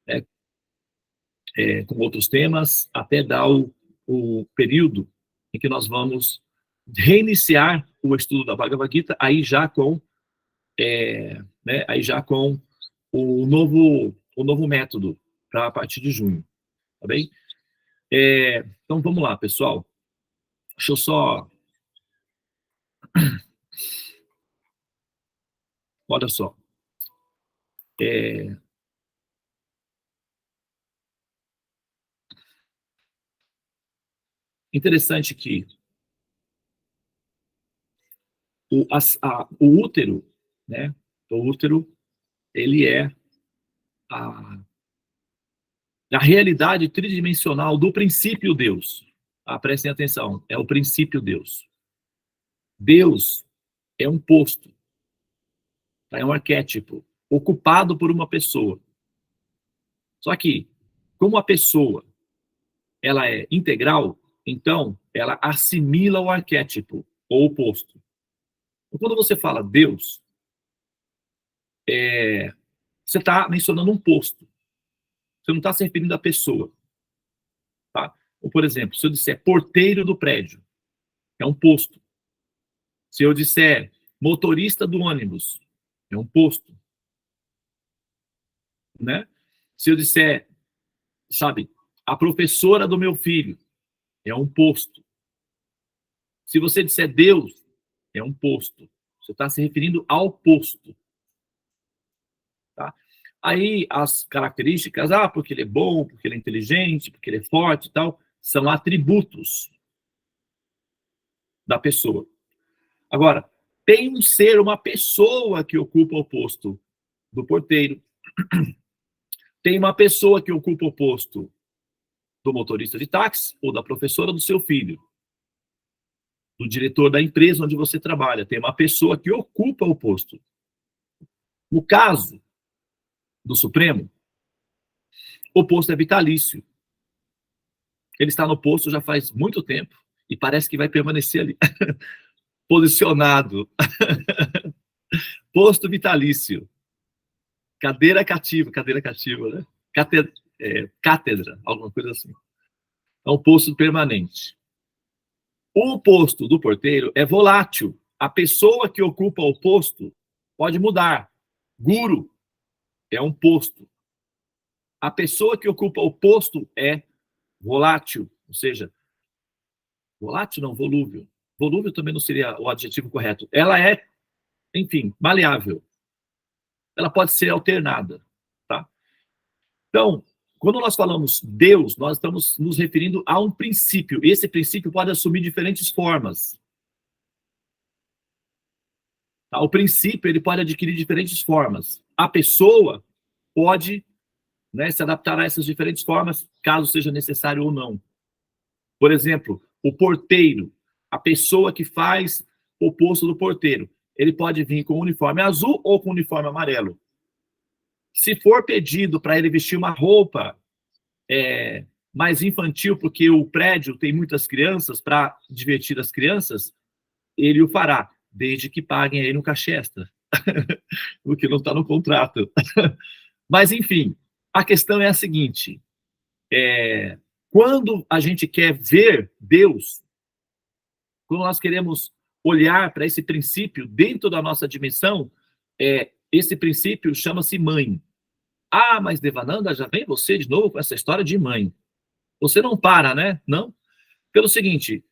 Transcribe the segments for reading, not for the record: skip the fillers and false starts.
né, com outros temas, até dar o período em que nós vamos reiniciar o estudo da Bhagavad Gita, aí já com, aí já com o novo método, para a partir de junho, tá bem? Então vamos lá, pessoal. Deixa eu só... Olha só. Interessante que o útero, né? O útero, ele é a realidade tridimensional do princípio Deus. Prestem atenção, é o princípio Deus. Deus é um posto, tá? É um arquétipo ocupado por uma pessoa. Só que, como a pessoa ela é integral, então ela assimila o arquétipo ou o posto. Então, quando você fala Deus, você está mencionando um posto. Você não está se referindo à pessoa. Tá? Ou, por exemplo, se eu disser porteiro do prédio, é um posto. Se eu disser motorista do ônibus, é um posto. Né? Se eu disser, sabe, a professora do meu filho, é um posto. Se você disser Deus, é um posto. Você está se referindo ao posto. Tá? Aí as características, porque ele é bom, porque ele é inteligente, porque ele é forte e tal, são atributos da pessoa. Agora, tem um ser, uma pessoa que ocupa o posto do porteiro, tem uma pessoa que ocupa o posto do motorista de táxi ou da professora do seu filho, do diretor da empresa onde você trabalha. Tem uma pessoa que ocupa o posto. No caso do Supremo, o posto é vitalício. Ele está no posto já faz muito tempo e parece que vai permanecer ali, posicionado. Posto vitalício. Cadeira cativa, né? Cátedra, alguma coisa assim. É um posto permanente. O posto do porteiro é volátil. A pessoa que ocupa o posto pode mudar. Guru é um posto. A pessoa que ocupa o posto é volátil, ou seja, volátil não, volúvel. Volúvel também não seria o adjetivo correto. Ela é, enfim, maleável. Ela pode ser alternada, tá? Então, quando nós falamos Deus, nós estamos nos referindo a um princípio. Esse princípio pode assumir diferentes formas. Tá? O princípio ele pode adquirir diferentes formas. A pessoa pode, né, se adaptar a essas diferentes formas, caso seja necessário ou não. Por exemplo, o porteiro, a pessoa que faz o posto do porteiro, ele pode vir com uniforme azul ou com uniforme amarelo. Se for pedido para ele vestir uma roupa mais infantil, porque o prédio tem muitas crianças, para divertir as crianças, ele o fará, desde que paguem aí no cachê extra, o que não está no contrato. Mas, enfim, a questão é a seguinte, quando a gente quer ver Deus, quando nós queremos olhar para esse princípio dentro da nossa dimensão, esse princípio chama-se mãe. Mas Devananda, já vem você de novo com essa história de mãe. Você não para, né? Não? Pelo seguinte,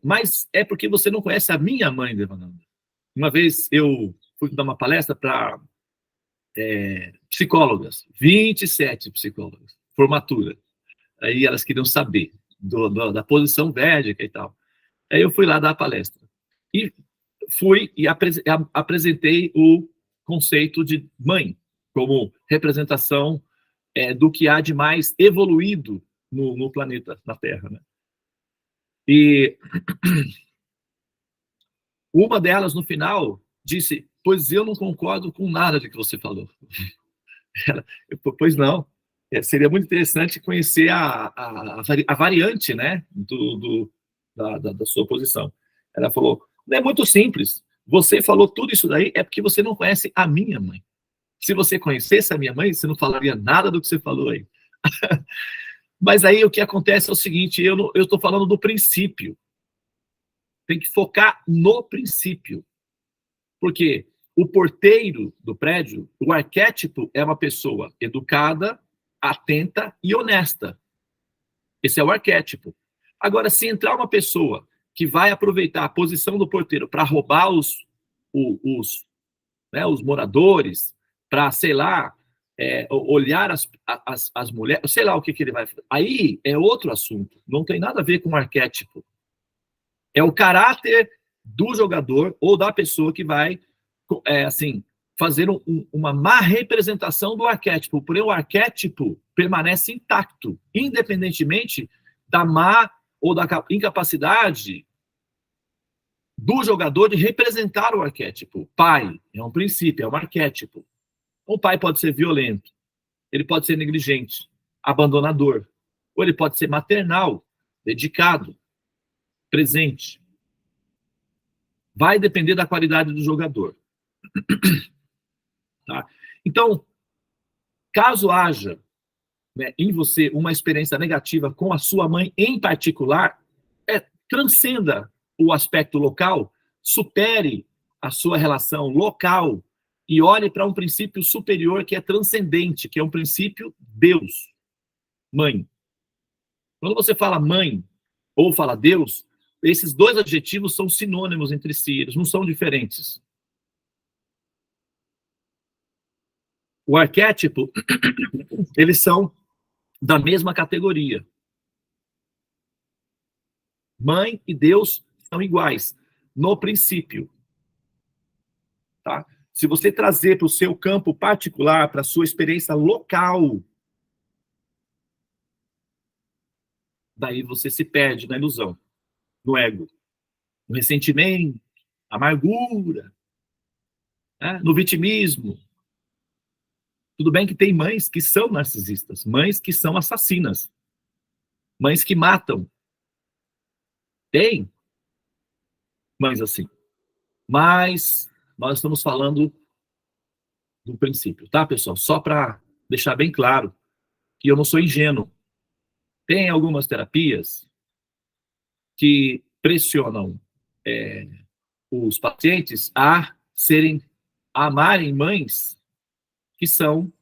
mas é porque você não conhece a minha mãe, Devananda. Uma vez eu fui dar uma palestra para psicólogas, 27 psicólogas, formatura. Aí elas queriam saber da posição védica e tal. Aí eu fui lá dar a palestra. E fui e apresentei o conceito de mãe, como representação do que há de mais evoluído no planeta, na Terra. Né? E uma delas, no final, disse, pois eu não concordo com nada de que você falou. Pois não. Seria muito interessante conhecer a variante, né, da sua posição. Ela falou, é muito simples. Você falou tudo isso daí é porque você não conhece a minha mãe. Se você conhecesse a minha mãe, você não falaria nada do que você falou aí. Mas aí o que acontece é o seguinte, eu estou falando do princípio. Tem que focar no princípio. Porque o porteiro do prédio, o arquétipo é uma pessoa educada, atenta e honesta. Esse é o arquétipo. Agora, se entrar uma pessoa que vai aproveitar a posição do porteiro para roubar os moradores, para, sei lá, olhar as mulheres, sei lá o que ele vai fazer. Aí é outro assunto, não tem nada a ver com o arquétipo. É o caráter do jogador ou da pessoa que vai, fazer uma má representação do arquétipo. Porém, o arquétipo permanece intacto, independentemente da má ou da incapacidade do jogador de representar o arquétipo. Pai é um princípio, é um arquétipo. O pai pode ser violento, ele pode ser negligente, abandonador, ou ele pode ser maternal, dedicado, presente. Vai depender da qualidade do jogador. Tá? Então, caso haja, né, em você uma experiência negativa com a sua mãe em particular, transcenda o aspecto local, supere a sua relação local e olhe para um princípio superior que é transcendente, que é um princípio Deus, mãe. Quando você fala mãe ou fala Deus, esses dois adjetivos são sinônimos entre si, eles não são diferentes. O arquétipo, eles são da mesma categoria. Mãe e Deus são iguais, no princípio. Tá? Se você trazer para o seu campo particular, para a sua experiência local, daí você se perde na ilusão, no ego, no ressentimento, amargura, né? No vitimismo. Tudo bem que tem mães que são narcisistas, mães que são assassinas, mães que matam. Tem mães assim. Mas nós estamos falando do princípio, tá, pessoal? Só para deixar bem claro que eu não sou ingênuo. Tem algumas terapias que pressionam os pacientes a amarem mães que são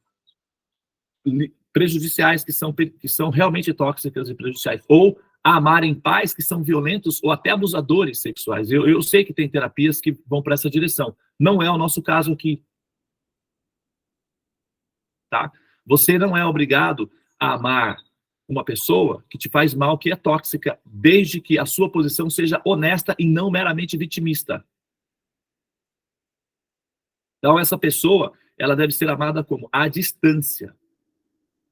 prejudiciais, que são realmente tóxicas e prejudiciais, ou a amarem pais que são violentos ou até abusadores sexuais. Eu sei que tem terapias que vão para essa direção. Não é o nosso caso aqui. Tá? Você não é obrigado a amar uma pessoa que te faz mal, que é tóxica, desde que a sua posição seja honesta e não meramente vitimista. Então, essa pessoa, ela deve ser amada como? À distância.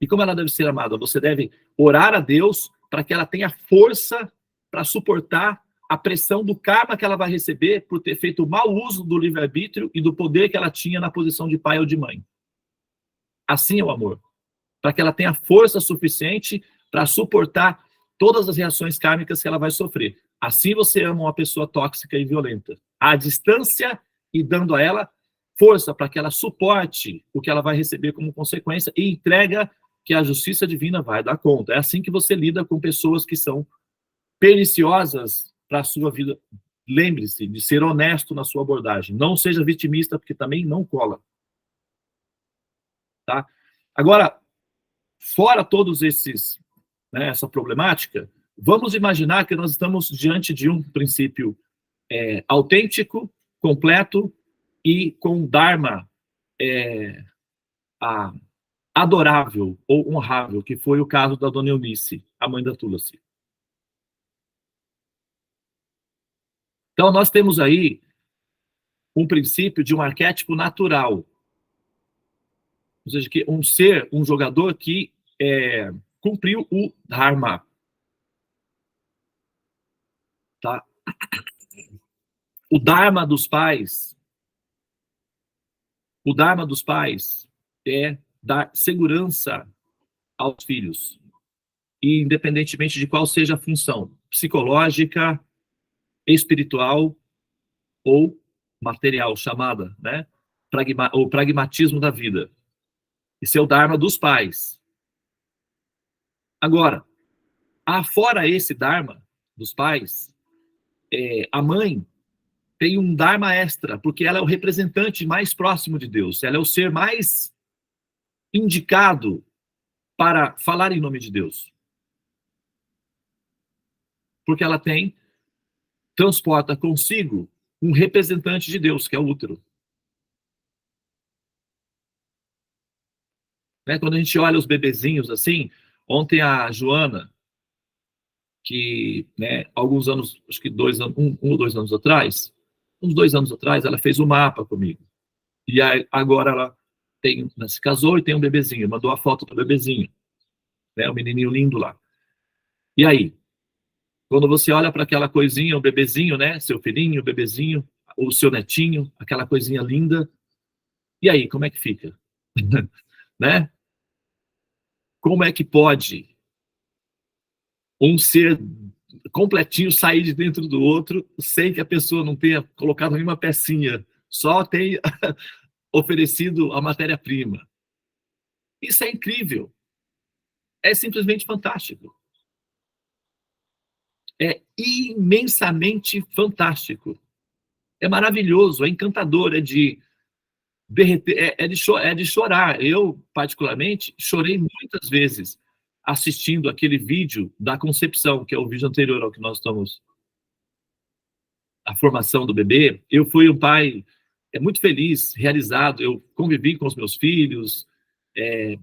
E como ela deve ser amada? Você deve orar a Deus para que ela tenha força para suportar a pressão do karma que ela vai receber por ter feito mau uso do livre-arbítrio e do poder que ela tinha na posição de pai ou de mãe. Assim é o amor. Para que ela tenha força suficiente para suportar todas as reações kármicas que ela vai sofrer. Assim você ama uma pessoa tóxica e violenta. À distância e dando a ela força para que ela suporte o que ela vai receber como consequência e entrega que a justiça divina vai dar conta. É assim que você lida com pessoas que são perniciosas para a sua vida. Lembre-se de ser honesto na sua abordagem. Não seja vitimista, porque também não cola. Tá? Agora, fora todos esses, né, essa problemática, vamos imaginar que nós estamos diante de um princípio autêntico, completo e com Dharma adorável ou honrável, que foi o caso da Dona Eunice, a mãe da Tulasi. Então, nós temos aí um princípio de um arquétipo natural. Ou seja, que um jogador que cumpriu o Dharma. Tá? O Dharma dos pais é dar segurança aos filhos, e independentemente de qual seja a função, psicológica, espiritual ou material, chamada, né? o pragmatismo da vida. Esse é o Dharma dos pais. Agora, fora esse Dharma dos pais, a mãe tem um Dharma extra, porque ela é o representante mais próximo de Deus. Ela é o ser mais indicado para falar em nome de Deus. Porque ela transporta consigo um representante de Deus, que é o útero. Né? Quando a gente olha os bebezinhos assim, ontem a Joana, que, né, alguns anos, acho que 2 anos, um ou 2 anos atrás, uns 2 anos atrás, ela fez um mapa comigo. E aí, agora ela se casou e tem um bebezinho, mandou a foto do bebezinho, né, um menininho lindo lá. E aí, quando você olha para aquela coisinha, o bebezinho, né, seu filhinho, o bebezinho, o seu netinho, aquela coisinha linda, e aí, como é que fica? Né? Como é que pode um ser completinho sair de dentro do outro sem que a pessoa não tenha colocado nenhuma pecinha, só tenha oferecido a matéria-prima? Isso é incrível. É simplesmente fantástico. É imensamente fantástico. É maravilhoso, é encantador, é de derreter, é de chorar. Eu, particularmente, chorei muitas vezes assistindo aquele vídeo da concepção, que é o vídeo anterior ao que nós estamos, a formação do bebê. Eu fui um pai muito feliz, realizado. Eu convivi com os meus filhos,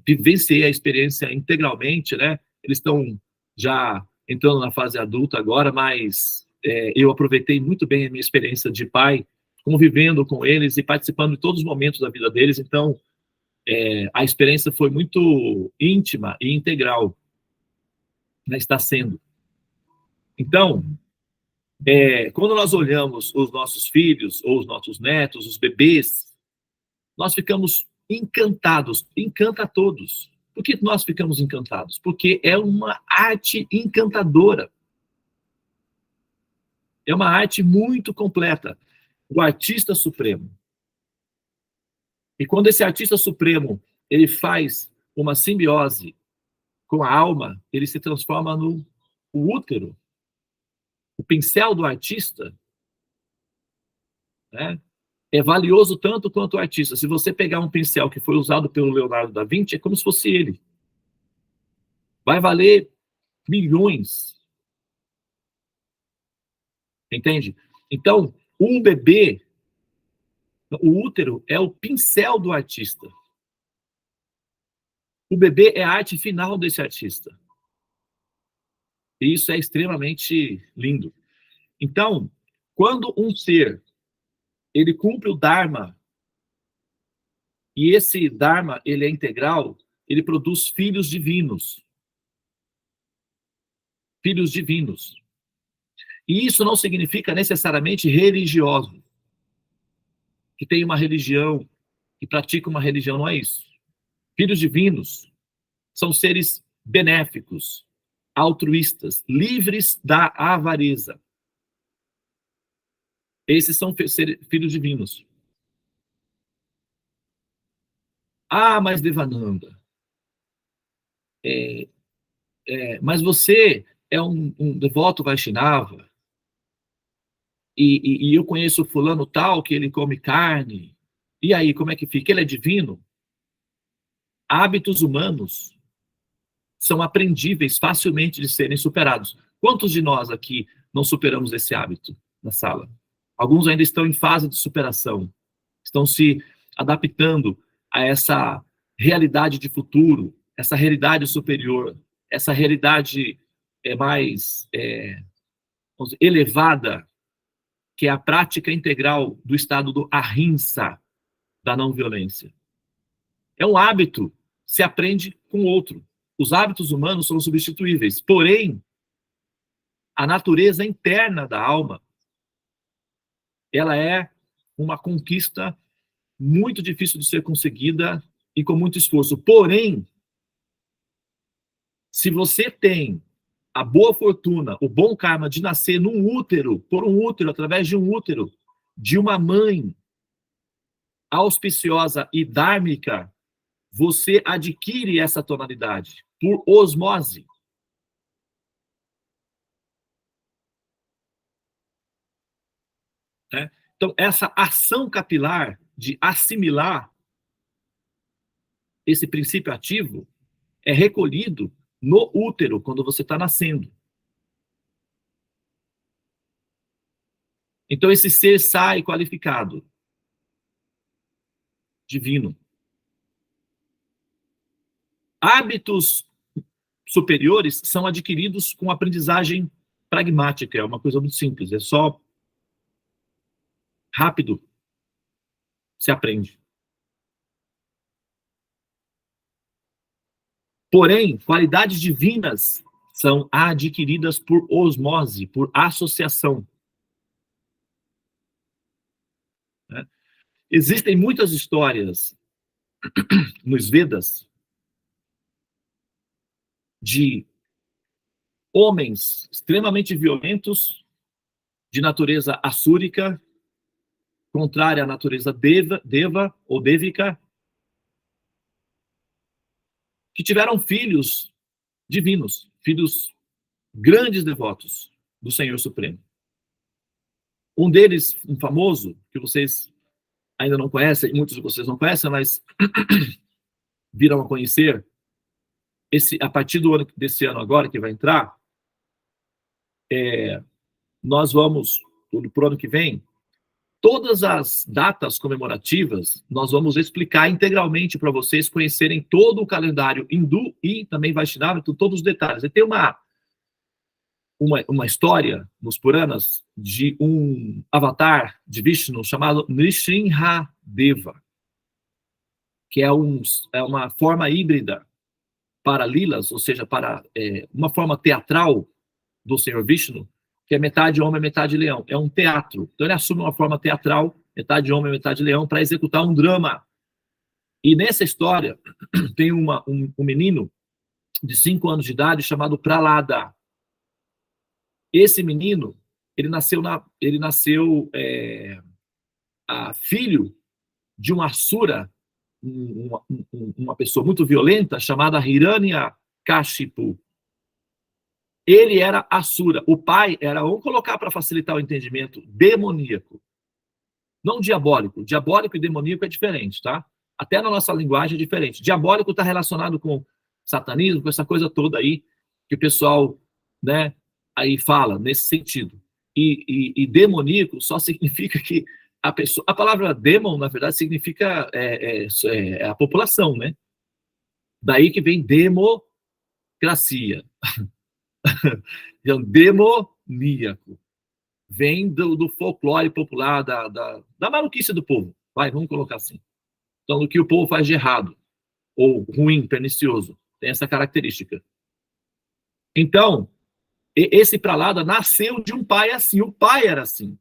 vivenciei a experiência integralmente, né? Eles estão já entrando na fase adulta agora, mas eu aproveitei muito bem a minha experiência de pai, convivendo com eles e participando de todos os momentos da vida deles. Então, a experiência foi muito íntima e integral, né? Está sendo. Então, quando nós olhamos os nossos filhos, ou os nossos netos, os bebês, nós ficamos encantados, encanta a todos. Por que nós ficamos encantados? Porque é uma arte encantadora. É uma arte muito completa. O artista supremo. E quando esse artista supremo, ele faz uma simbiose com a alma, ele se transforma no útero. O pincel do artista, né, é valioso tanto quanto o artista. Se você pegar um pincel que foi usado pelo Leonardo da Vinci, é como se fosse ele. Vai valer milhões. Entende? Então, um bebê, o útero é o pincel do artista. O bebê é a arte final desse artista. E isso é extremamente lindo. Então, quando um ser, ele cumpre o Dharma, e esse Dharma, ele é integral, ele produz filhos divinos. Filhos divinos. E isso não significa necessariamente religioso. Que tem uma religião, que pratica uma religião, não é isso. Filhos divinos são seres benéficos, altruístas, livres da avareza. Esses são filhos divinos. Ah, mas Devananda, mas você é um devoto Vaishnava, e eu conheço fulano tal, que ele come carne, e aí, como é que fica? Ele é divino? Hábitos humanos são aprendíveis facilmente de serem superados. Quantos de nós aqui não superamos esse hábito na sala? Alguns ainda estão em fase de superação, estão se adaptando a essa realidade de futuro, essa realidade superior, essa realidade mais elevada, que é a prática integral do estado do ahimsa, da não violência. É um hábito, se aprende com outro. Os hábitos humanos são substituíveis, porém, a natureza interna da alma, ela é uma conquista muito difícil de ser conseguida e com muito esforço. Porém, se você tem a boa fortuna, o bom karma de nascer num útero, por um útero, através de um útero, de uma mãe auspiciosa e dármica, você adquire essa tonalidade por osmose. Né? Então, essa ação capilar de assimilar esse princípio ativo é recolhido no útero, quando você está nascendo. Então, esse ser sai qualificado, divino. Hábitos superiores são adquiridos com aprendizagem pragmática, é uma coisa muito simples, é só rápido se aprende. Porém, qualidades divinas são adquiridas por osmose, por associação. Né? Existem muitas histórias nos Vedas de homens extremamente violentos, de natureza assúrica, contrária à natureza deva ou dévica, que tiveram filhos divinos, filhos grandes devotos do Senhor Supremo. Um deles, um famoso, que vocês ainda não conhecem, muitos de vocês não conhecem, mas virão a conhecer, a partir desse ano agora, que vai entrar, nós vamos, pro ano que vem, todas as datas comemorativas, nós vamos explicar integralmente para vocês conhecerem todo o calendário hindu e também Vaishnava, todos os detalhes. E tem uma história nos Puranas de um avatar de Vishnu chamado Nrsimhadeva, que é uma forma híbrida para lilas, ou seja, para uma forma teatral do Senhor Vishnu, que é metade homem, metade leão. É um teatro. Então ele assume uma forma teatral, metade homem, metade leão, para executar um drama. E nessa história tem um menino de 5 anos de idade chamado Pralada. Esse menino, ele nasceu filho de um asura, uma pessoa muito violenta, chamada Hiranyakashipu. Ele era asura. O pai era, vamos colocar para facilitar o entendimento, demoníaco. Não diabólico. Diabólico e demoníaco é diferente, tá? Até na nossa linguagem é diferente. Diabólico está relacionado com satanismo, com essa coisa toda aí, que o pessoal, né, aí fala, nesse sentido. E demoníaco só significa que a palavra demon, na verdade, significa a população, né? Daí que vem democracia. Então, demoníaco. Vem do folclore popular, da maluquice do povo. Vamos colocar assim. Então, o que o povo faz de errado, ou ruim, pernicioso, tem essa característica. Então, esse Pralada nasceu de um pai assim. O pai era assim.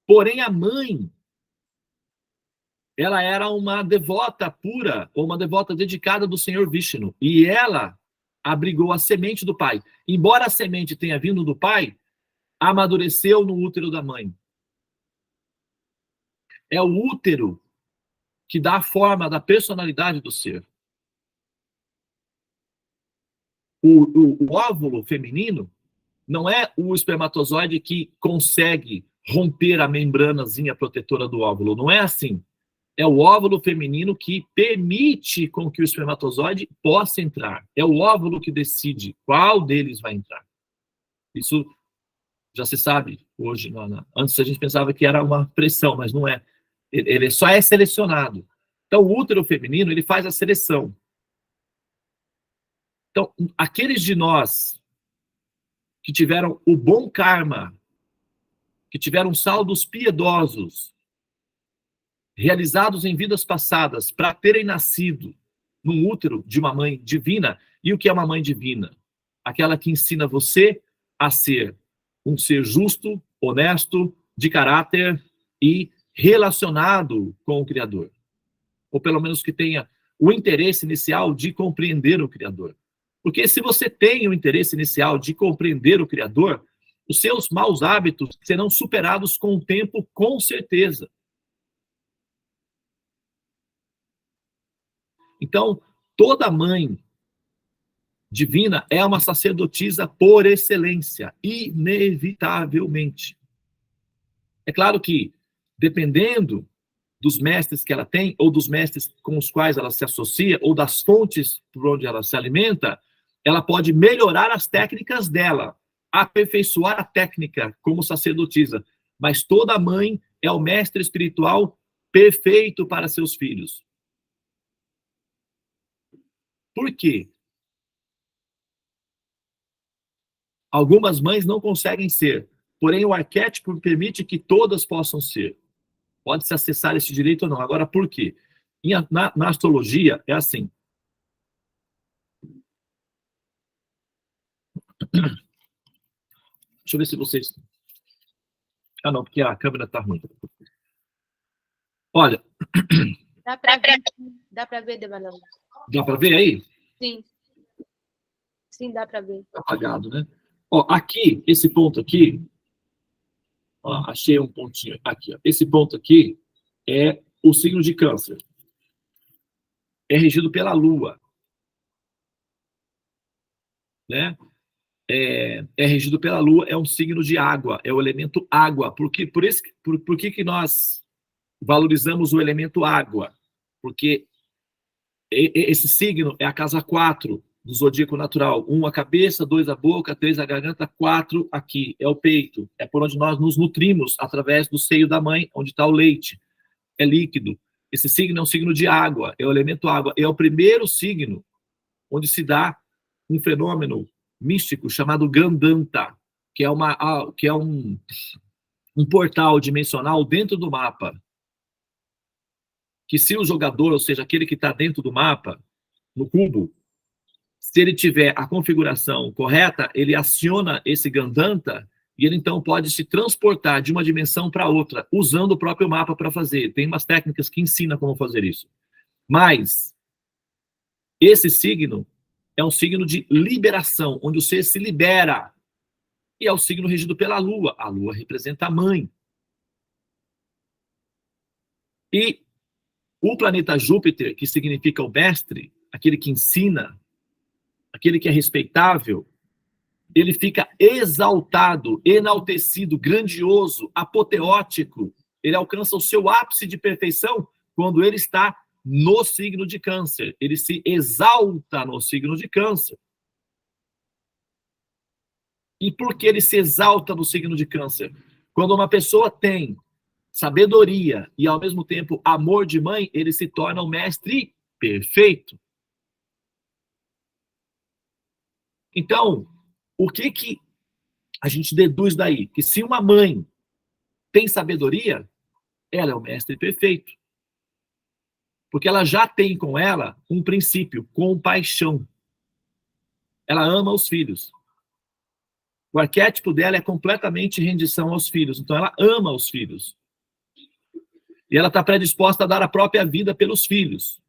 Porém, a mãe, ela era uma devota pura, ou uma devota dedicada do Senhor Vishnu. E ela abrigou a semente do pai. Embora a semente tenha vindo do pai, amadureceu no útero da mãe. É o útero que dá a forma da personalidade do ser. O óvulo feminino não é o espermatozoide que consegue romper a membranazinha protetora do óvulo. Não é assim. É o óvulo feminino que permite com que o espermatozoide possa entrar. É o óvulo que decide qual deles vai entrar. Isso já se sabe hoje. Antes a gente pensava que era uma pressão, mas não é. Ele só é selecionado. Então, o útero feminino, ele faz a seleção. Então, aqueles de nós que tiveram o bom karma, que tiveram saldos piedosos, realizados em vidas passadas, para terem nascido num útero de uma mãe divina. E o que é uma mãe divina? Aquela que ensina você a ser um ser justo, honesto, de caráter e relacionado com o Criador. Ou pelo menos que tenha o interesse inicial de compreender o Criador. Porque se você tem o interesse inicial de compreender o Criador, os seus maus hábitos serão superados com o tempo, com certeza. Então, toda mãe divina é uma sacerdotisa por excelência, inevitavelmente. É claro que, dependendo dos mestres que ela tem, ou dos mestres com os quais ela se associa, ou das fontes por onde ela se alimenta, ela pode melhorar as técnicas dela, aperfeiçoar a técnica como sacerdotisa. Mas toda mãe é o mestre espiritual perfeito para seus filhos. Por quê? Algumas mães não conseguem ser, porém o arquétipo permite que todas possam ser. Pode-se acessar esse direito ou não. Agora, por quê? Na astrologia, é assim. Deixa eu ver se vocês... Ah, não, porque a câmera está ruim. Olha... Dá para ver, Devanão? Dá para ver aí? Sim. Sim, dá para ver. Tá apagado, né? Ó, aqui, esse ponto aqui... Ó, achei um pontinho aqui. Ó. Esse ponto aqui é o signo de Câncer. É regido pela Lua. Né? É regido pela Lua, é um signo de água, é o elemento água. Por que nós valorizamos o elemento água? Porque esse signo é a casa 4 do zodíaco natural. 1 a cabeça, 2 a boca, 3 a garganta, 4 aqui, é o peito. É por onde nós nos nutrimos, através do seio da mãe, onde está o leite. É líquido. Esse signo é um signo de água, é o elemento água. É o primeiro signo onde se dá um fenômeno místico chamado Gandanta, que é um portal dimensional dentro do mapa. Que se o jogador, ou seja, aquele que está dentro do mapa, no cubo, se ele tiver a configuração correta, ele aciona esse Gandanta e ele então pode se transportar de uma dimensão para outra, usando o próprio mapa para fazer. Tem umas técnicas que ensinam como fazer isso. Mas esse signo é um signo de liberação, onde o ser se libera. E é o signo regido pela Lua. A Lua representa a mãe. E o planeta Júpiter, que significa o mestre, aquele que ensina, aquele que é respeitável, ele fica exaltado, enaltecido, grandioso, apoteótico. Ele alcança o seu ápice de perfeição quando ele está no signo de Câncer. Ele se exalta no signo de Câncer. E por que ele se exalta no signo de Câncer? Quando uma pessoa tem sabedoria e, ao mesmo tempo, amor de mãe, ele se torna um mestre perfeito. Então, o que a gente deduz daí? Que se uma mãe tem sabedoria, ela é o mestre perfeito. Porque ela já tem com ela um princípio, compaixão. Ela ama os filhos. O arquétipo dela é completamente rendição aos filhos. Então, ela ama os filhos. E ela está predisposta a dar a própria vida pelos filhos.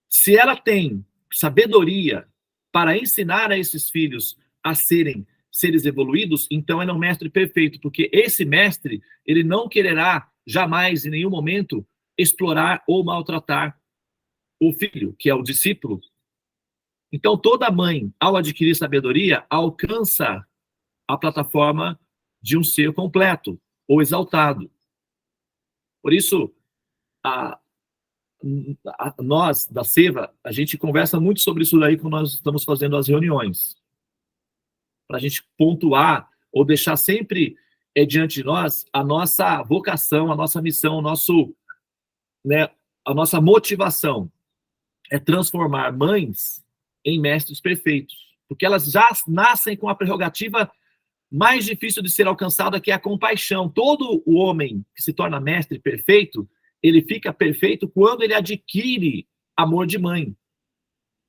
Se ela tem sabedoria para ensinar a esses filhos a serem seres evoluídos, então ela é um mestre perfeito, porque esse mestre, ele não quererá jamais, em nenhum momento, explorar ou maltratar o filho, que é o discípulo. Então, toda mãe, ao adquirir sabedoria, alcança a plataforma de um ser completo ou exaltado. Por isso, nós, da Seva, a gente conversa muito sobre isso daí quando nós estamos fazendo as reuniões. Para a gente pontuar ou deixar sempre diante de nós a nossa vocação, a nossa missão, a nossa motivação é transformar mães em mestres perfeitos. Porque elas já nascem com a prerrogativa mais difícil de ser alcançada, que é a compaixão. Todo o homem que se torna mestre perfeito, ele fica perfeito quando ele adquire amor de mãe.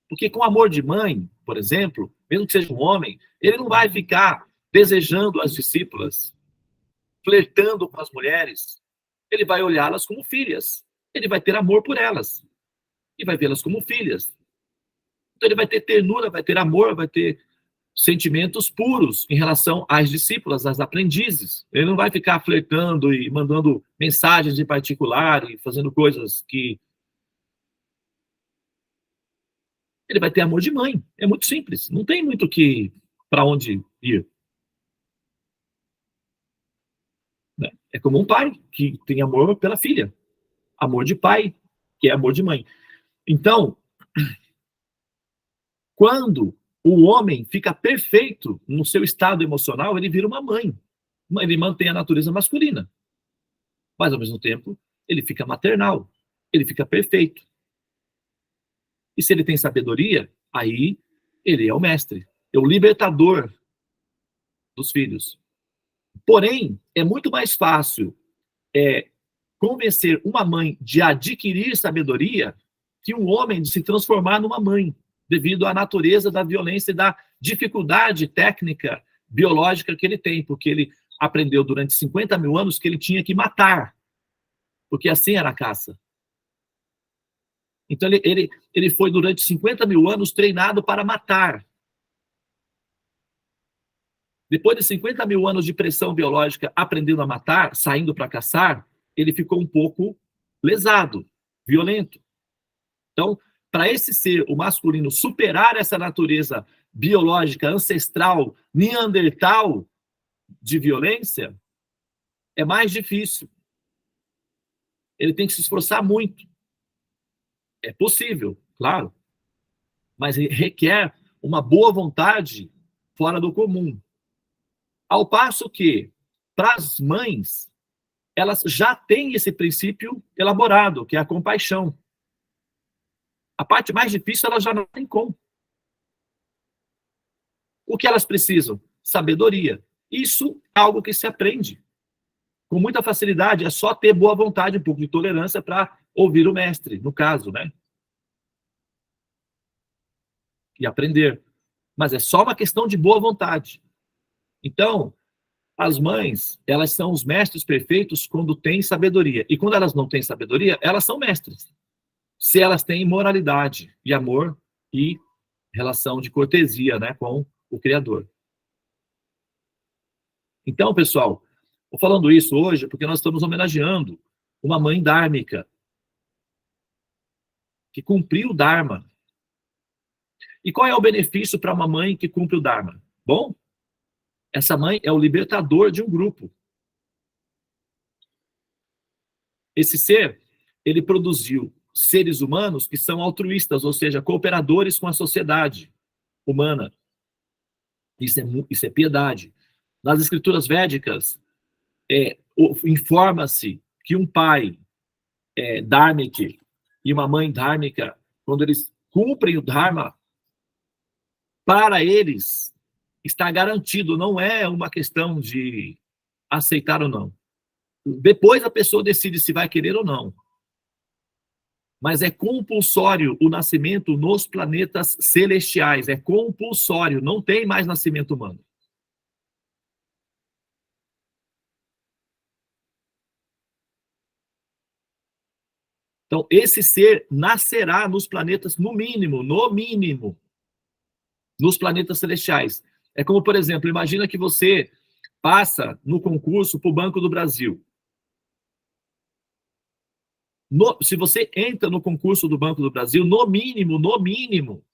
Porque com amor de mãe, por exemplo, mesmo que seja um homem, ele não vai ficar desejando as discípulas, flertando com as mulheres. Ele vai olhá-las como filhas. Ele vai ter amor por elas. E vai vê-las como filhas. Então ele vai ter ternura, vai ter amor, vai ter sentimentos puros em relação às discípulas, às aprendizes. Ele não vai ficar flertando e mandando mensagens em particular e fazendo coisas que Ele vai ter amor de mãe. É muito simples. Não tem muito que para onde ir. Né? É como um pai que tem amor pela filha. Amor de pai, que é amor de mãe. Então, quando o homem fica perfeito no seu estado emocional, ele vira uma mãe. Ele mantém a natureza masculina. Mas, ao mesmo tempo, ele fica maternal. Ele fica perfeito. E se ele tem sabedoria, aí ele é o mestre. É o libertador dos filhos. Porém, é muito mais fácil convencer uma mãe de adquirir sabedoria que um homem de se transformar numa mãe, devido à natureza da violência e da dificuldade técnica biológica que ele tem, porque ele aprendeu durante 50 mil anos que ele tinha que matar, porque assim era a caça. Então ele foi durante 50 mil anos treinado para matar. Depois de 50 mil anos de pressão biológica aprendendo a matar, saindo para caçar, ele ficou um pouco lesado, violento. Então, para esse ser, o masculino, superar essa natureza biológica, ancestral, neandertal de violência, é mais difícil. Ele tem que se esforçar muito. É possível, claro, mas requer uma boa vontade fora do comum. Ao passo que, para as mães, elas já têm esse princípio elaborado, que é a compaixão. A parte mais difícil elas já não têm como. O que elas precisam? Sabedoria. Isso é algo que se aprende com muita facilidade. É só ter boa vontade, um pouco de tolerância para ouvir o mestre, no caso, né? E aprender. Mas é só uma questão de boa vontade. Então, as mães, elas são os mestres perfeitos quando têm sabedoria. E quando elas não têm sabedoria, elas são mestres. Se elas têm moralidade e amor e relação de cortesia, né, com o Criador. Então, pessoal, estou falando isso hoje porque nós estamos homenageando uma mãe dármica que cumpriu o Dharma. E qual é o benefício para uma mãe que cumpre o Dharma? Bom, essa mãe é o libertador de um grupo. Esse ser, ele produziu seres humanos que são altruístas, ou seja, cooperadores com a sociedade humana. Isso é piedade. Nas escrituras védicas, informa-se que um pai dharmica e uma mãe dharmica, quando eles cumprem o Dharma, para eles está garantido, não é uma questão de aceitar ou não. Depois a pessoa decide se vai querer ou não. Mas é compulsório o nascimento nos planetas celestiais. É compulsório, não tem mais nascimento humano. Então, esse ser nascerá nos planetas, no mínimo, nos planetas celestiais. É como, por exemplo, imagina que você passa no concurso para o Banco do Brasil. Se você entra no concurso do Banco do Brasil, no mínimo,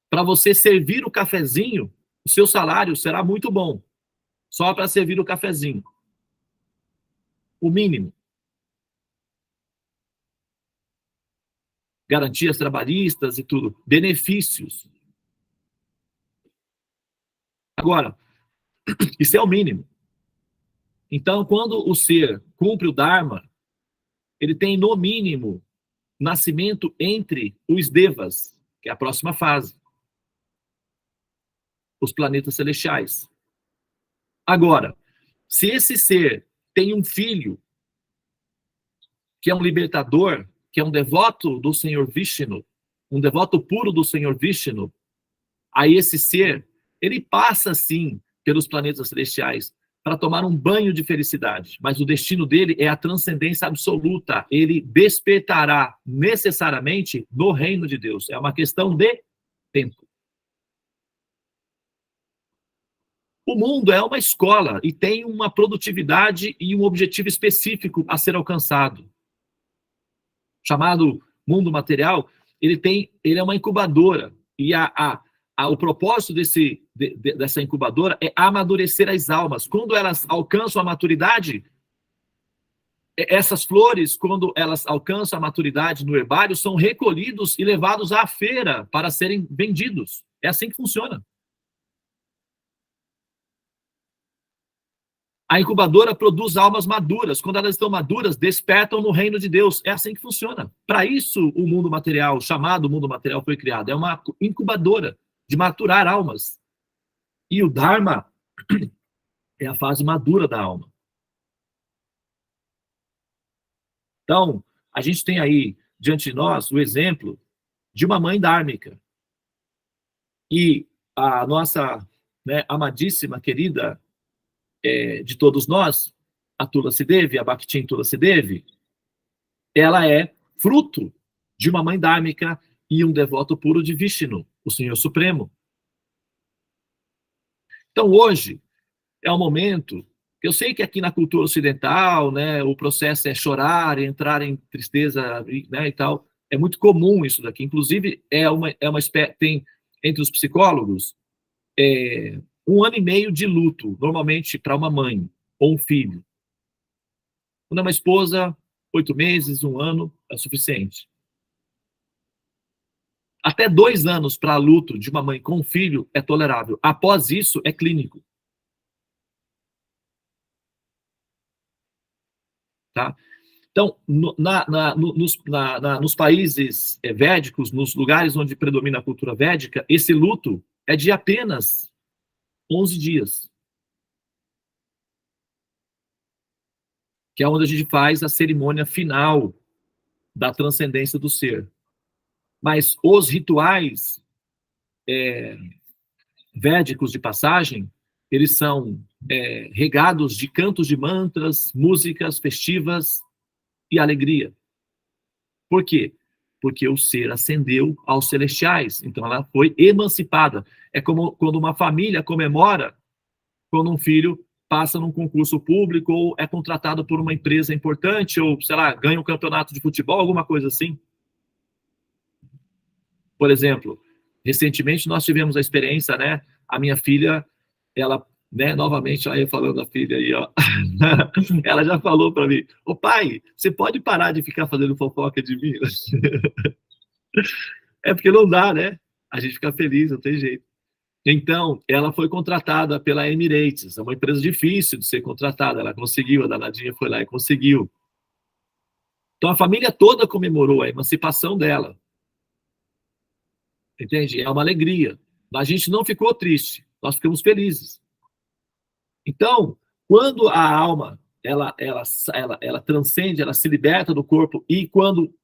para você servir o cafezinho, o seu salário será muito bom. Só para servir o cafezinho. O mínimo. Garantias trabalhistas e tudo. Benefícios. Agora, isso é o mínimo. Então, quando o ser cumpre o Dharma, ele tem, no mínimo, nascimento entre os devas, que é a próxima fase. Os planetas celestiais. Agora, se esse ser tem um filho, que é um libertador, que é um devoto do Senhor Vishnu, um devoto puro do Senhor Vishnu, aí esse ser, ele passa, sim, pelos planetas celestiais, para tomar um banho de felicidade. Mas o destino dele é a transcendência absoluta. Ele despertará necessariamente no reino de Deus. É uma questão de tempo. O mundo é uma escola e tem uma produtividade e um objetivo específico a ser alcançado. Chamado mundo material, ele é uma incubadora. E o propósito dessa incubadora é amadurecer as almas. Quando elas alcançam a maturidade, essas flores, quando elas alcançam a maturidade no herbário, são recolhidos e levados à feira para serem vendidos. É assim que funciona. A incubadora produz almas maduras. Quando elas estão maduras, despertam no reino de Deus. É assim que funciona. Para isso, o mundo material, chamado mundo material, foi criado. É uma incubadora de maturar almas. E o Dharma é a fase madura da alma. Então, a gente tem aí, diante de nós, o exemplo de uma mãe dármica. E a nossa, né, amadíssima, querida, de todos nós, a Tulasi Devi, a Bhaktin Tulasi Devi, ela é fruto de uma mãe dármica e um devoto puro de Vishnu, o Senhor Supremo. Então, hoje, é um momento, eu sei que aqui na cultura ocidental, né, o processo é chorar, entrar em tristeza, né, e tal. É muito comum isso daqui. Inclusive, é uma espécie, tem entre os psicólogos 1 ano e meio de luto, normalmente para uma mãe ou um filho. Quando é uma esposa, 8 meses, 1 ano é suficiente. Até 2 anos para luto de uma mãe com um filho é tolerável. Após isso, é clínico. Tá? Então, nos países védicos, nos lugares onde predomina a cultura védica, esse luto é de apenas 11 dias. Que é onde a gente faz a cerimônia final da transcendência do ser. Mas os rituais védicos de passagem, eles são regados de cantos de mantras, músicas festivas e alegria. Por quê? Porque o ser ascendeu aos celestiais, então ela foi emancipada. É como quando uma família comemora quando um filho passa num concurso público ou é contratado por uma empresa importante ou, sei lá, ganha um campeonato de futebol, alguma coisa assim. Por exemplo, recentemente nós tivemos a experiência, né? A minha filha, ela, né, novamente, aí falando da filha aí, ó, ela já falou para mim: ô pai, você pode parar de ficar fazendo fofoca de mim? É porque não dá, né? A gente fica feliz, não tem jeito. Então, ela foi contratada pela Emirates, é uma empresa difícil de ser contratada, ela conseguiu, a danadinha foi lá e conseguiu. Então, a família toda comemorou a emancipação dela. Entende? É uma alegria. A gente não ficou triste, nós ficamos felizes. Então, quando a alma ela transcende, ela se liberta do corpo e quando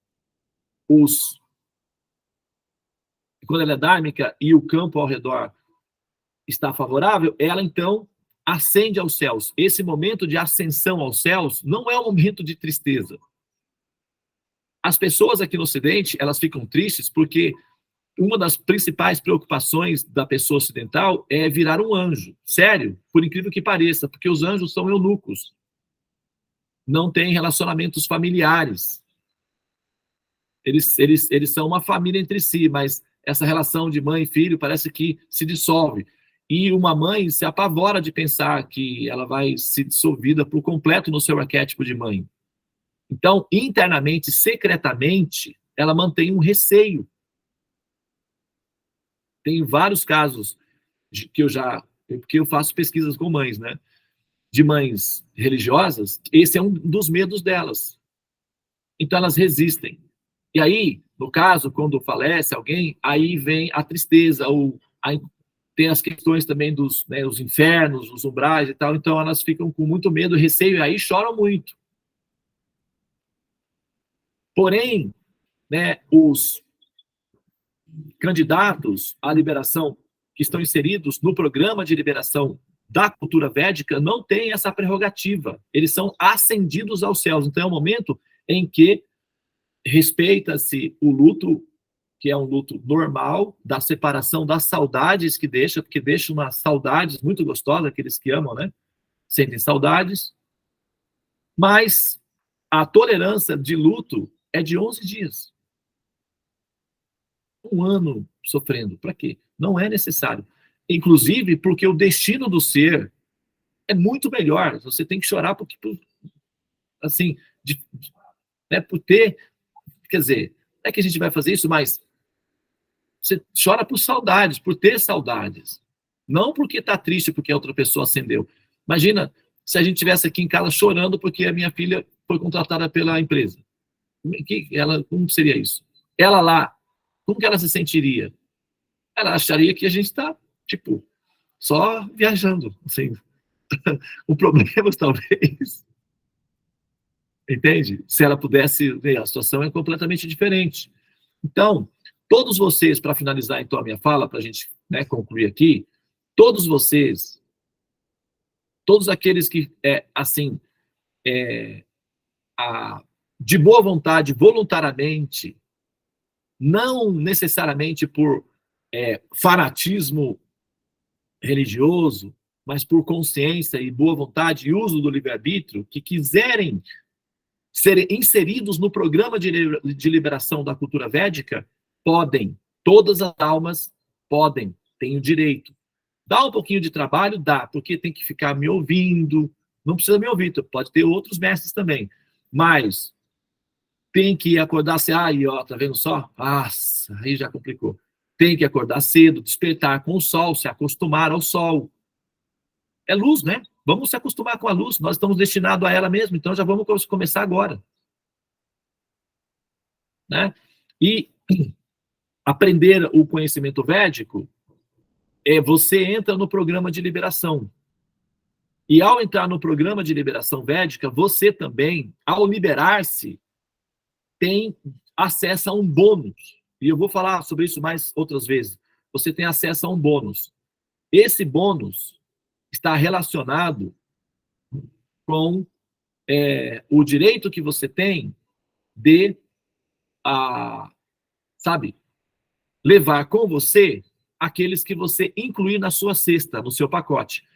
ela é dármica e o campo ao redor está favorável, ela então ascende aos céus. Esse momento de ascensão aos céus não é um momento de tristeza. As pessoas aqui no Ocidente, elas ficam tristes porque uma das principais preocupações da pessoa ocidental é virar um anjo. Sério, por incrível que pareça, porque os anjos são eunucos. Não têm relacionamentos familiares. Eles são uma família entre si, mas essa relação de mãe e filho parece que se dissolve. E uma mãe se apavora de pensar que ela vai ser dissolvida por completo no seu arquétipo de mãe. Então, internamente, secretamente, ela mantém um receio. Tem vários casos porque eu faço pesquisas com mães, né? De mães religiosas, esse é um dos medos delas. Então, elas resistem. E aí, no caso, quando falece alguém, aí vem a tristeza, aí tem as questões também dos, né, os infernos, os umbrais e tal, então elas ficam com muito medo, receio, e aí choram muito. Porém, né, os candidatos à liberação que estão inseridos no programa de liberação da cultura védica não têm essa prerrogativa. Eles são ascendidos aos céus. Então é um momento em que respeita-se o luto, que é um luto normal, da separação, das saudades que deixa, porque deixa umas saudades muito gostosas, aqueles que amam, né? Sentem saudades. Mas a tolerância de luto é de 11 dias. um ano sofrendo. Para quê? Não é necessário. Inclusive, porque o destino do ser é muito melhor. Você tem que chorar porque, assim, né, por ter, quer dizer, não é que a gente vai fazer isso, mas você chora por saudades, por ter saudades. Não porque está triste porque a outra pessoa acendeu. Imagina se a gente estivesse aqui em casa chorando porque a minha filha foi contratada pela empresa. Como seria isso? Ela lá, como que ela se sentiria? Ela acharia que a gente está, tipo, só viajando, assim. O problema, talvez, entende? Se ela pudesse ver, a situação é completamente diferente. Então, todos vocês, para finalizar então a minha fala, para a gente, né, concluir aqui, todos vocês, todos aqueles que, assim, de boa vontade, voluntariamente, não necessariamente por fanatismo religioso, mas por consciência e boa vontade e uso do livre-arbítrio, que quiserem ser inseridos no programa de liberação da cultura védica, podem. Todas as almas podem, têm o direito. Dá um pouquinho de trabalho? Dá, porque tem que ficar me ouvindo. Não precisa me ouvir, pode ter outros mestres também. Mas tem que acordar assim, aí, ó, tá vendo só? Nossa, aí já complicou. Tem que acordar cedo, despertar com o sol, se acostumar ao sol. É luz, né? Vamos se acostumar com a luz. Nós estamos destinados a ela mesmo, então já vamos começar agora. Né? E aprender o conhecimento védico, você entra no programa de liberação. E ao entrar no programa de liberação védica, você também, ao liberar-se, tem acesso a um bônus. E eu vou falar sobre isso mais outras vezes. Você tem acesso a um bônus. Esse bônus está relacionado com o direito que você tem de, sabe, levar com você aqueles que você incluir na sua cesta, no seu pacote.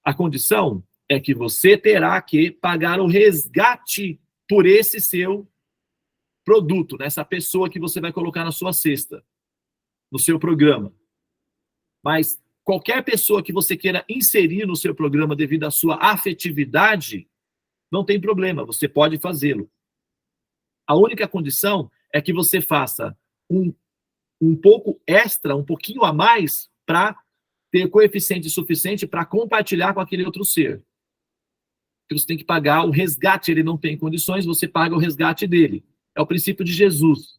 A condição é que você terá que pagar o resgate por esse seu produto, nessa pessoa que você vai colocar na sua cesta, no seu programa. Mas qualquer pessoa que você queira inserir no seu programa devido à sua afetividade, não tem problema, você pode fazê-lo. A única condição é que você faça um pouco extra, um pouquinho a mais, para ter coeficiente suficiente para compartilhar com aquele outro ser. Porque você tem que pagar o resgate, ele não tem condições, você paga o resgate dele. É o princípio de Jesus.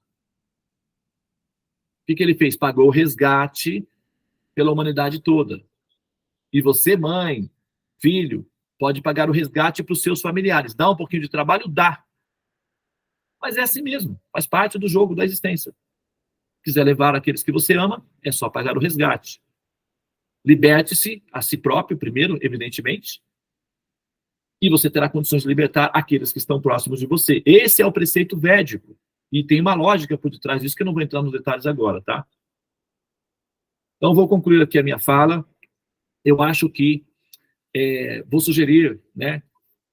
O que ele fez? Pagou o resgate pela humanidade toda. E você, mãe, filho, pode pagar o resgate para os seus familiares. Dá um pouquinho de trabalho? Dá. Mas é assim mesmo, faz parte do jogo da existência. Se quiser levar aqueles que você ama, é só pagar o resgate. Liberte-se a si próprio primeiro, evidentemente, e você terá condições de libertar aqueles que estão próximos de você. Esse é o preceito védico. E tem uma lógica por detrás disso que eu não vou entrar nos detalhes agora, tá? Então, vou concluir aqui a minha fala. Eu acho que vou sugerir, né,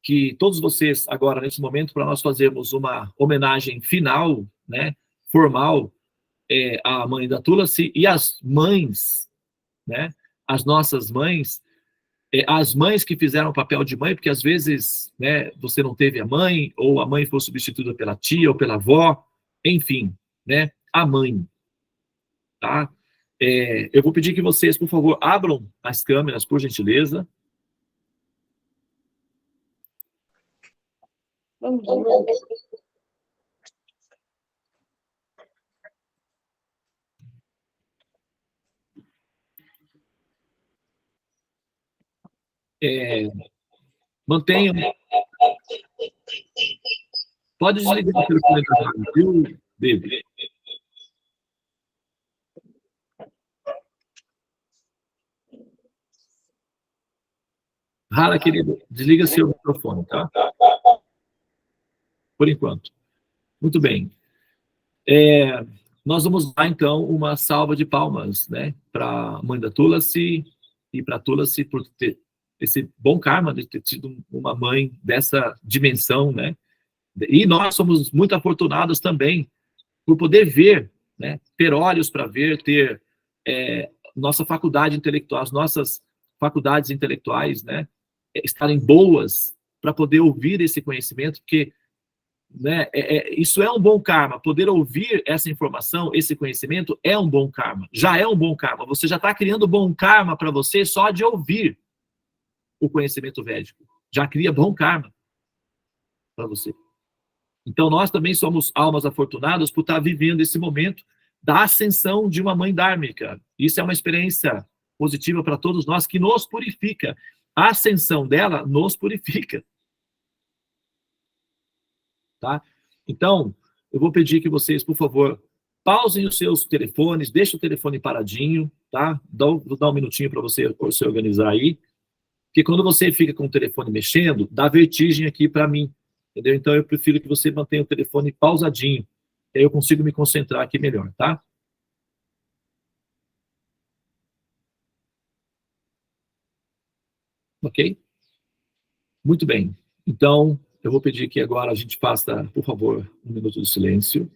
que todos vocês, agora, nesse momento, para nós fazermos uma homenagem final, né, formal, à mãe da Tulasi e às mães, né, as nossas mães, as mães que fizeram o papel de mãe, porque às vezes, né, você não teve a mãe, ou a mãe foi substituída pela tia ou pela avó, enfim, né, a mãe, tá? Eu vou pedir que vocês, por favor, abram as câmeras, por gentileza. Vamos lá. Mantenham. Pode desligar o telefone da rádio, viu, David? Rara, querido, desliga seu microfone, tá? Por enquanto. Muito bem. Nós vamos dar, então, uma salva de palmas, né, para a mãe da Tulasi e para a Tulasi por ter esse bom karma de ter tido uma mãe dessa dimensão, né? E nós somos muito afortunados também por poder ver né? Ter olhos para ver, ter nossa faculdade intelectual, as nossas faculdades intelectuais, né? Estarem boas para poder ouvir esse conhecimento, porque, né, isso é um bom karma. Poder ouvir essa informação, esse conhecimento, é um bom karma. Já é um bom karma. Você já está criando bom karma para você só de ouvir o conhecimento védico. Já cria bom karma para você. Então, nós também somos almas afortunadas por estar vivendo esse momento da ascensão de uma mãe dármica. Isso é uma experiência positiva para todos nós, que nos purifica. A ascensão dela nos purifica. Tá? Então, eu vou pedir que vocês, por favor, pausem os seus telefones, deixem o telefone paradinho, tá? Vou dar um minutinho para você organizar aí. Porque quando você fica com o telefone mexendo, dá vertigem aqui para mim. Entendeu? Então, eu prefiro que você mantenha o telefone pausadinho. Que aí eu consigo me concentrar aqui melhor, tá? Ok? Muito bem. Então, eu vou pedir que agora a gente faça, por favor, um minuto de silêncio.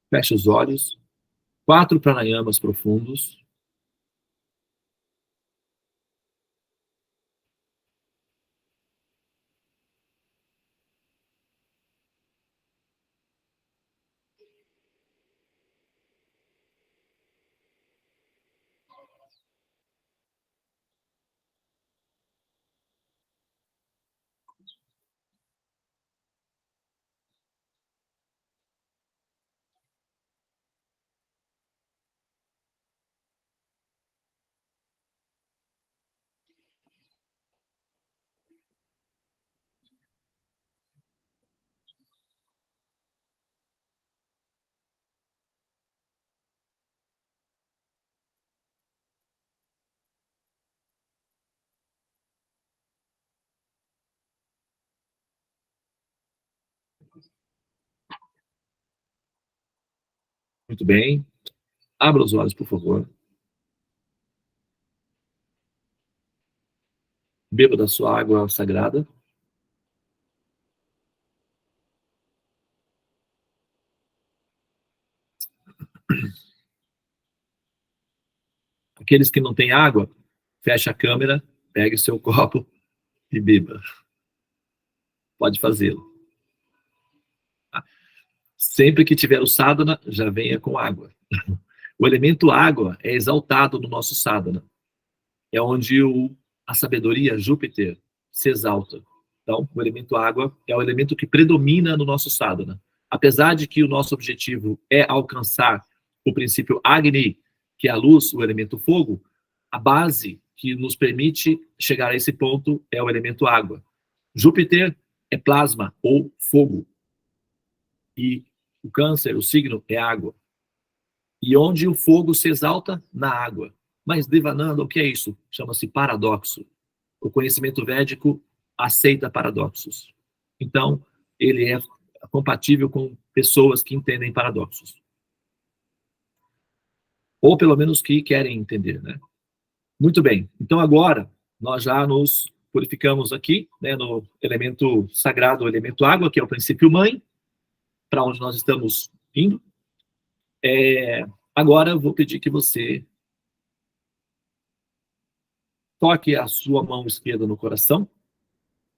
Feche os olhos. 4 pranayamas profundos. Muito bem. Abra os olhos, por favor. Beba da sua água sagrada. Aqueles que não têm água, feche a câmera, pegue o seu copo e beba. Pode fazê-lo. Sempre que tiver o sadhana, já venha com água. O elemento água é exaltado no nosso sadhana. É onde a sabedoria, Júpiter, se exalta. Então, o elemento água é o elemento que predomina no nosso sadhana. Apesar de que o nosso objetivo é alcançar o princípio Agni, que é a luz, o elemento fogo, a base que nos permite chegar a esse ponto é o elemento água. Júpiter é plasma ou fogo. E o câncer, o signo, é água. E onde o fogo se exalta? Na água. Mas, Devananda, o que é isso? Chama-se paradoxo. O conhecimento védico aceita paradoxos. Então, ele é compatível com pessoas que entendem paradoxos. Ou pelo menos que querem entender, né? Muito bem. Então, agora, nós já nos purificamos aqui, né, no elemento sagrado, o elemento água, que é o princípio mãe, para onde nós estamos indo. Agora, eu vou pedir que você toque a sua mão esquerda no coração,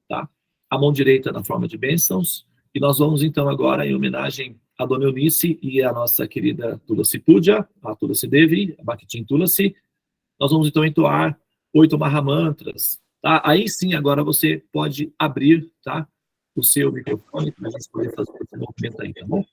tá? A mão direita na forma de bênçãos. E nós vamos, então, agora, em homenagem a Dona Eunice e a nossa querida Tulasi Puja, a Tulasi Devi, a Bhaktin Tulasi, nós vamos, então, entoar 8 Mahamantras, tá? Aí, sim, agora você pode abrir, tá, o seu microfone para a gente poder fazer esse movimento aí, tá bom?